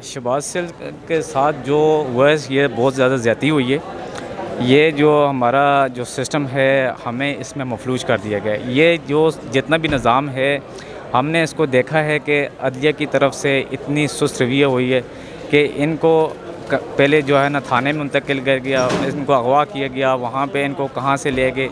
शहबाज शरीफ के साथ जो हुआ है ये बहुत ज़्यादा ज़्यादती हुई है। ये जो हमारा जो सिस्टम है हमें इसमें मफलूज कर दिया गया है। ये जो जितना भी निज़ाम है हमने इसको देखा है कि अदलिया की तरफ से इतनी सुस्त रवैया हुई है कि इनको पहले जो है ना थाने में मुंतकिल कर गया, इनको अगवा किया गया, वहाँ पे इनको कहाँ से ले गए।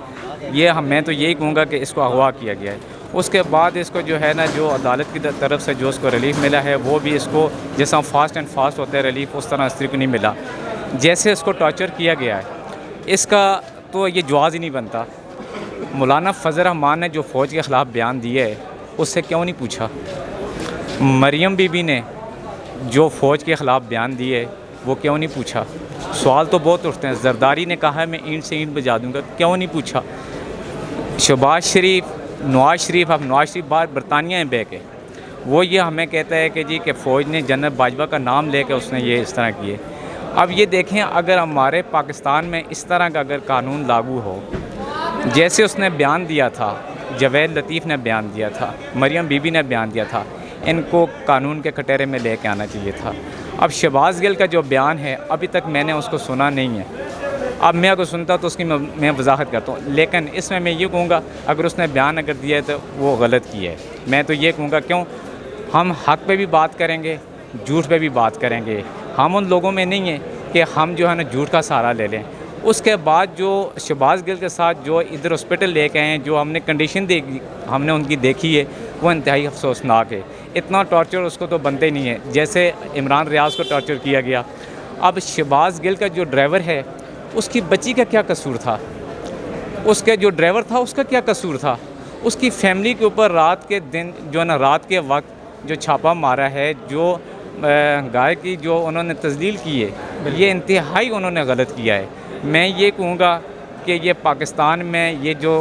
मैं तो यही कहूँगा कि इसको अगवा किया गया है। उसके बाद इसको जो है ना जो अदालत की तरफ से जो उसको रिलीफ़ मिला है वो भी इसको जैसा फास्ट एंड फास्ट होता है रिलीफ़ उस तरह स्त्री को नहीं मिला। जैसे इसको टॉर्चर किया गया है इसका तो ये जवाज़ ही नहीं बनता। मौलाना फ़ज़ल रहमान ने जो फ़ौज के ख़िलाफ़ बयान दिए है उससे क्यों नहीं पूछा। मरियम बीबी ने जो फ़ौज के ख़िलाफ़ बयान दिए वो क्यों नहीं पूछा। सवाल तो बहुत उठते हैं। जरदारी ने कहा है मैं ईंट से ईंट बजा दूँगा, क्यों नहीं पूछा। शहबाज शरीफ, नवाज़ शरीफ, अब नवाज़ शरीफ बाहर बरतानिया में बह के वो ये हमें कहता है कि जी कि फ़ौज ने जनरल बाजवा का नाम लेकर उसने ये इस तरह किए। अब ये देखें अगर हमारे पाकिस्तान में इस तरह का अगर कानून लागू हो जैसे उसने बयान दिया था, जवेद लतीफ़ ने बयान दिया था, मरियम बीबी ने बयान दिया था, इनको कानून के कटहरे में लेके आना चाहिए था। अब शहबाज गिल का जो बयान है अभी तक मैंने उसको सुना नहीं है। अब मैं अगर सुनता तो उसकी मैं वजाहत करता हूँ, लेकिन इसमें मैं ये कहूँगा अगर उसने बयान अगर दिया है तो वो गलत किया है। मैं तो ये कहूँगा क्यों, हम हक़ पे भी बात करेंगे, झूठ पे भी बात करेंगे। हम उन लोगों में नहीं है कि हम जो है ना झूठ का सहारा ले लें। उसके बाद जो शहबाज गिल के साथ जो इधर हॉस्पिटल लेके आए हैं, जो हमने कंडीशन देखी हमने उनकी देखी है वो इंतहाई अफसोसनाक है। इतना टॉर्चर उसको तो बनते ही नहीं है जैसे इमरान रियाज़ को टॉर्चर किया गया। अब शहबाज गिल का जो ड्राइवर है उसकी बच्ची का क्या कसूर था, उसके जो ड्राइवर था उसका क्या कसूर था। उसकी फैमिली के ऊपर रात के दिन जो है ना रात के वक्त जो छापा मारा है, जो गाय की जो उन्होंने तजलील की है, ये इंतहाई उन्होंने गलत किया है। मैं ये कहूँगा कि ये पाकिस्तान में ये जो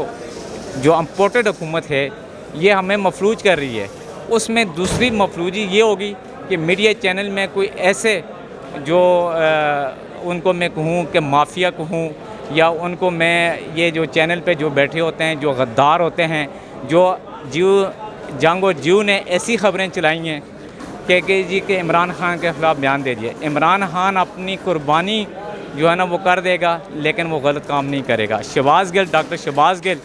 इम्पोर्टेड हुकूमत है ये हमें मफलूज कर रही है। उसमें दूसरी मफलूजी ये होगी कि मीडिया चैनल में कोई ऐसे जो उनको मैं कहूँ कि माफिया कहूँ या उनको मैं ये जो चैनल पे जो बैठे होते हैं जो गद्दार होते हैं, जो जंग और जीव ने ऐसी खबरें चलाई हैं कि जी के इमरान खान के ख़िलाफ़ बयान दे दिए। इमरान खान अपनी कुर्बानी जो है ना वो कर देगा लेकिन वो गलत काम नहीं करेगा। शहबाज गिल, डॉक्टर शहबाज गिल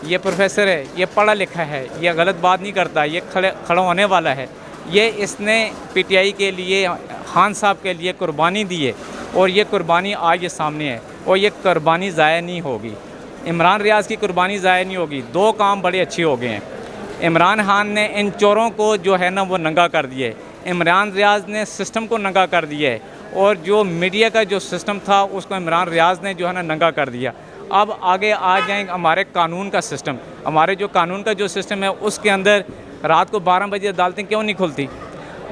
ये प्रोफेसर है, ये पढ़ा लिखा है, ये गलत बात नहीं करता, ये खड़ा होने वाला है। ये इसने पीटीआई के लिए, खान साहब के लिए कुर्बानी दी है और ये कुर्बानी आज ये सामने है और ये कुर्बानी ज़ाया नहीं होगी। इमरान रियाज़ की कुर्बानी ज़ाया नहीं होगी। दो काम बड़े अच्छे हो गए हैं। इमरान खान ने इन चोरों को जो है ना वो नंगा कर दिए, इमरान रियाज़ ने सिस्टम को नंगा कर दिया है और जो मीडिया का जो सिस्टम था उसको इमरान रियाज़ ने जो है ना नंगा कर दिया। अब आगे आ जाएंगे हमारे कानून का सिस्टम। हमारे जो कानून का जो सिस्टम है उसके अंदर रात को 12 बजे अदालतें क्यों नहीं खुलती।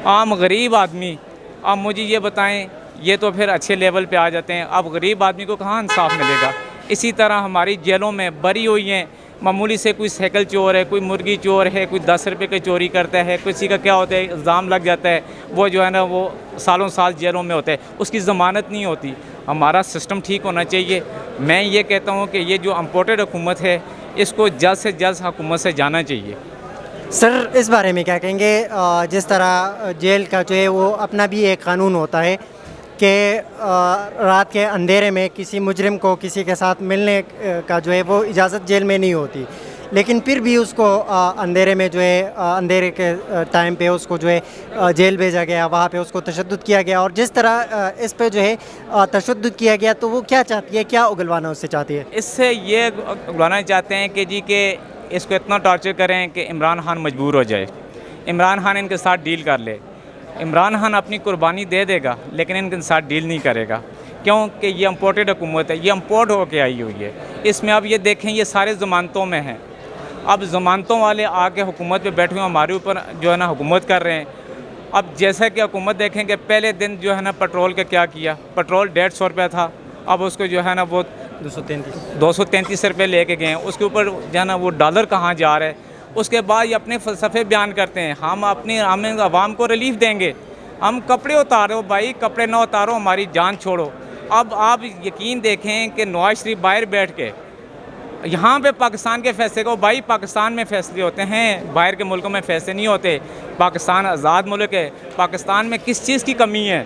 आम गरीब आदमी, अब मुझे ये बताएं, ये तो फिर अच्छे लेवल पे आ जाते हैं, अब गरीब आदमी को कहाँ इंसाफ मिलेगा। इसी तरह हमारी जेलों में बरी हुई हैं मामूली से, कोई साइकिल चोर है, कोई मुर्गी चोर है, कोई 10 रुपये की चोरी करता है, किसी का क्या होता है इल्ज़ाम लग जाता है, वो जो है ना वो सालों साल जेलों में होता है, उसकी ज़मानत नहीं होती। हमारा सिस्टम ठीक होना चाहिए। मैं ये कहता हूँ कि ये जो इम्पोर्टेड हुकूमत है इसको जल्द से जल्द हुकूमत से जाना चाहिए। सर इस बारे में क्या कहेंगे, जिस तरह जेल का जो है वो अपना भी एक कानून होता है कि रात के अंधेरे में किसी मुजरिम को किसी के साथ मिलने का जो है वो इजाज़त जेल में नहीं होती, लेकिन फिर भी उसको अंधेरे में जो है अंधेरे के टाइम पे उसको जो है जेल भेजा गया, वहाँ पे उसको तशद्दुद किया गया। और जिस तरह इस पे जो है तशद्दुद किया गया, तो वो क्या चाहती है, क्या उगलवाना उससे चाहती है? इससे ये उगलवाना चाहते हैं कि जी के इसको इतना टॉर्चर करें कि इमरान खान मजबूर हो जाए, इमरान खान इनके साथ डील कर ले। इमरान खान अपनी कुर्बानी दे देगा लेकिन इनके साथ डील नहीं करेगा, क्योंकि ये इम्पोर्टेड हुकूमत है, ये इम्पोर्ट होकर आई हुई है। इसमें अब ये देखें ये सारे ज़मानतों में हैं। अब ज़मानतों वाले आके हुकूमत पे बैठे हुए हमारे ऊपर जो है ना हुकूमत कर रहे हैं। अब जैसा कि हुकूमत देखेंगे, पहले दिन जो है ना पेट्रोल का क्या किया, पेट्रोल 150 रुपये था, अब उसको जो है ना वो 233 रुपये लेके गए हैं। उसके ऊपर जो है ना वो डॉलर कहाँ जा रहा है। उसके बाद ये अपने फ़लसफ़े बयान करते हैं, हम आवाम को रिलीफ देंगे, हम कपड़े उतारो भाई, कपड़े ना उतारो, हमारी जान छोड़ो। अब आप यकीन देखें कि नवाज़ शरीफ बाहर बैठ के यहाँ पे पाकिस्तान के फ़ैसले को भाई पाकिस्तान में फ़ैसले होते हैं, बाहर के मुल्कों में फ़ैसले नहीं होते। पाकिस्तान आज़ाद मुल्क है। पाकिस्तान में किस चीज़ की कमी है?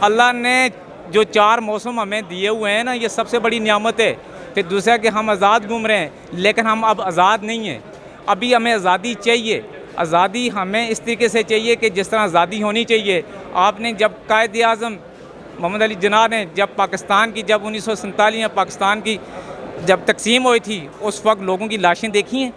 अल्लाह ने जो 4 मौसम हमें दिए हुए हैं ना, ये सबसे बड़ी नियामत है। फिर दूसरा कि हम आज़ाद घूम रहे हैं, लेकिन हम अब आज़ाद नहीं हैं। अभी हमें आज़ादी चाहिए। आज़ादी हमें इस तरीके से चाहिए कि जिस तरह आज़ादी होनी चाहिए। आपने जब कायद-ए-आज़म मोहम्मद अली जिन्ना ने जब पाकिस्तान की, जब 1947 में पाकिस्तान की जब तकसीम हुई थी, उस वक्त लोगों की लाशें देखी हैं?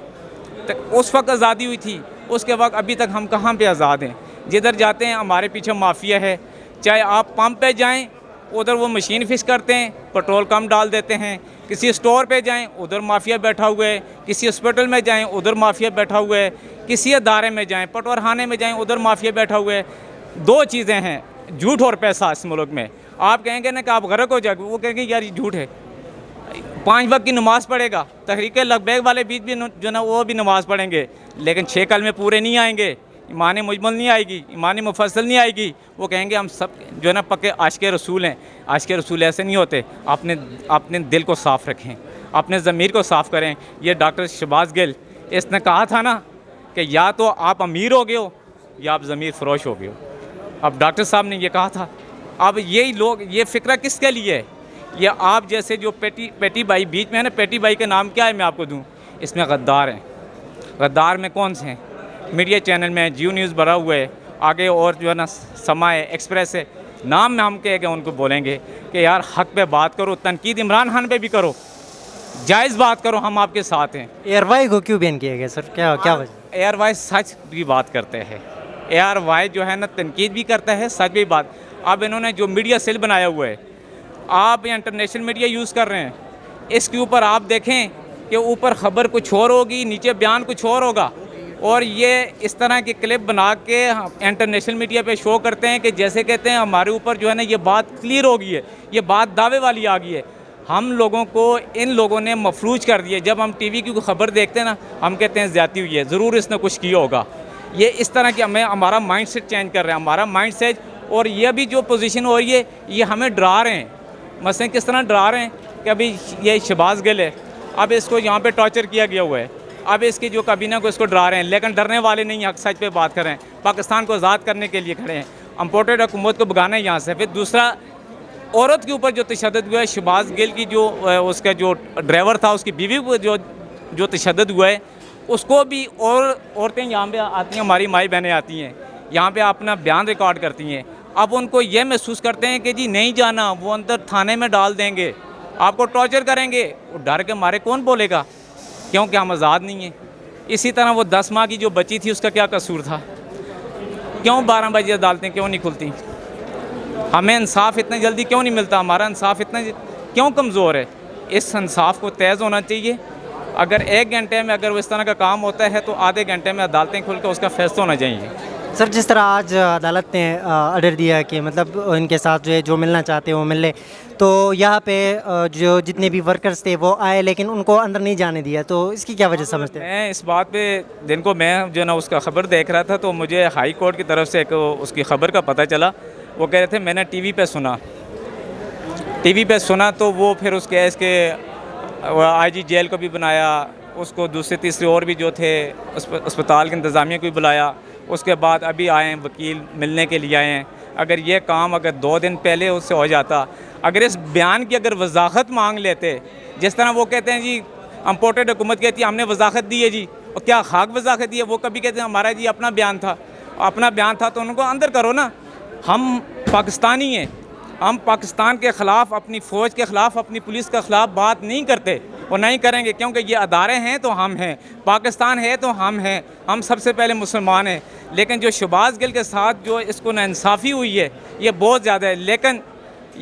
तो उस वक्त आज़ादी हुई थी। उसके वक्त अभी तक हम कहाँ पे आज़ाद हैं? जिधर जाते हैं हमारे पीछे माफिया है। चाहे आप पंप पे जाएं, उधर वो मशीन फिश करते हैं, पेट्रोल कम डाल देते हैं। किसी स्टोर पे जाएं, उधर माफिया बैठा हुआ है। किसी हॉस्पिटल में जाएं, उधर माफिया बैठा हुआ है। किसी अदारे में जाएं, पटवारखाने में जाएं, उधर माफिया बैठा हुआ है। 2 चीज़ें हैं, झूठ और पैसा इस मुल्क में। आप कहेंगे ना कि आप गर्क हो जाएंगे, वो कहेंगे यार ये झूठ है। 5 वक्त की नमाज़ पढ़ेगा, तहरीक लब्बैक वाले बीच भी जो ना वो भी नमाज़ पढ़ेंगे, लेकिन 6 कलमे पूरे नहीं आएंगे, ईमान मुजमल नहीं आएगी, ईमान मुफस्सल नहीं आएगी। वो कहेंगे हम सब जो है ना पक्के आशिक़ रसूल हैं। आशिक़ रसूल ऐसे नहीं होते। अपने दिल को साफ़ रखें, अपने ज़मीर को साफ़ करें। ये डॉक्टर शहबाज गिल, इसने कहा था ना कि या तो आप अमीर हो गए हो या आप ज़मीर फ़रोश हो गए हो। अब डॉक्टर साहब ने ये कहा था। अब यही लोग, ये फ़िक्रा किसके लिए है? ये आप जैसे जो पेटी भाई बीच में है ना, पेटी भाई का नाम क्या है मैं आपको दूँ? इसमें गद्दार हैं। गद्दार में कौन से हैं? मीडिया चैनल में जियो न्यूज़ भरा हुआ है, आगे और जो है ना समा है, एक्सप्रेस है। नाम में हम कह के उनको बोलेंगे कि यार हक पे बात करो, तनकीद इमरान खान पे भी करो, जायज़ बात करो, हम आपके साथ हैं। एयरवाई को क्यों बैन किया गया सर? क्या क्या वजह? एयरवाई सच भी बात करते हैं। एयरवाई जो है ना तनकीद भी करता है, सच भी बात। अब इन्होंने जो मीडिया सेल बनाया हुआ है, आप इंटरनेशनल मीडिया यूज़ कर रहे हैं, इसके ऊपर आप देखें कि ऊपर ख़बर कुछ और होगी, नीचे बयान कुछ और होगा। और ये इस तरह की क्लिप बना के इंटरनेशनल मीडिया पे शो करते हैं कि जैसे कहते हैं हमारे ऊपर जो है ना ये बात क्लियर हो गई है, ये बात दावे वाली आ गई है। हम लोगों को इन लोगों ने मफलूज कर दिया। जब हम टीवी की खबर देखते हैं ना, हम कहते हैं ज़्यादती हुई है, ज़रूर इसने कुछ किया होगा। ये इस तरह की हमें हमारा माइंड सेट चेंज कर रहे हैं, हमारा माइंड सेट। और ये भी जो पोजीशन हो रही है, ये हमें डरा रहे हैं। मसलन किस तरह डरा रहे हैं कि अभी ये शहबाज गिल है, अब इसको यहाँ पे टॉर्चर किया गया हुआ है, अब इसकी जो काबीना को इसको डरा रहे हैं, लेकिन डरने वाले नहीं, हक सच पे बात कर रहे हैं। पाकिस्तान को आज़ाद करने के लिए खड़े हैं, इम्पोर्टेड हुकूमत को भगाना है यहाँ से। फिर दूसरा, औरत के ऊपर जो तशद्दुद हुआ है, शहबाज गिल की जो उसका जो ड्राइवर था, उसकी बीवी को जो तशद्दुद हुआ है, उसको भी। और औरतें यहाँ पे आती हैं, हमारी माई बहनें आती हैं यहाँ पे अपना बयान रिकॉर्ड करती हैं। अब उनको ये महसूस करते हैं कि जी नहीं जाना, वो अंदर थाने में डाल देंगे, आपको टॉर्चर करेंगे। वो डर के मारे कौन बोलेगा, क्योंकि हम आज़ाद नहीं हैं। इसी तरह वो 10 माह की जो बच्ची थी, उसका क्या कसूर था? क्यों 12 बजे अदालतें क्यों नहीं खुलती? हमें इंसाफ इतना जल्दी क्यों नहीं मिलता? हमारा इंसाफ इतना क्यों कमज़ोर है? इस इंसाफ को तेज़ होना चाहिए। अगर 1 घंटे में अगर वो इस तरह का काम होता है, तो आधे घंटे में अदालतें खुल कर उसका फैसला होना चाहिए। सर जिस तरह आज अदालत ने ऑर्डर दिया कि मतलब इनके साथ जो है जो मिलना चाहते हैं वो मिल ले, तो यहाँ पे जो जितने भी वर्कर्स थे वो आए, लेकिन उनको अंदर नहीं जाने दिया, तो इसकी क्या वजह समझते हैं? मैं इस बात पे दिन को मैं जो ना उसका ख़बर देख रहा था, तो मुझे हाई कोर्ट की तरफ से एक उसकी ख़बर का पता चला। वो कह रहे थे मैंने टीवी पे सुना, तो वो फिर उस केस के IG जेल को भी बनाया, उसको दूसरे तीसरे और भी जो थे अस्पताल के इंतज़ामिया को भी बुलाया। उसके बाद अभी आए हैं, वकील मिलने के लिए आए हैं। अगर ये काम अगर 2 दिन पहले उससे हो जाता, अगर इस बयान की अगर वजाहत मांग लेते, जिस तरह वो कहते हैं जी इम्पोर्टेड हुकूमत कहती है हमने वजाहत दी है जी, और क्या खाक वजाहत दी है? वो कभी कहते हैं हमारा जी अपना बयान था, तो उनको अंदर करो ना। हम पाकिस्तानी हैं, हम पाकिस्तान के ख़िलाफ़, अपनी फ़ौज के ख़िलाफ़, अपनी पुलिस के ख़िलाफ़ बात नहीं करते और नहीं करेंगे, क्योंकि ये अदारे हैं तो हम हैं, पाकिस्तान है तो हम हैं, हम सबसे पहले मुसलमान हैं। लेकिन जो शहबाज गिल के साथ जो इसको नाइंसाफ़ी हुई है, ये बहुत ज़्यादा है। लेकिन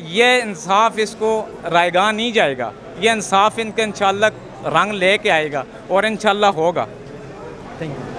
ये इंसाफ इसको रायगा नहीं जाएगा, ये इंसाफ इनका इंशाअल्लाह रंग ले कर आएगा और इंशाअल्लाह होगा। Thank you.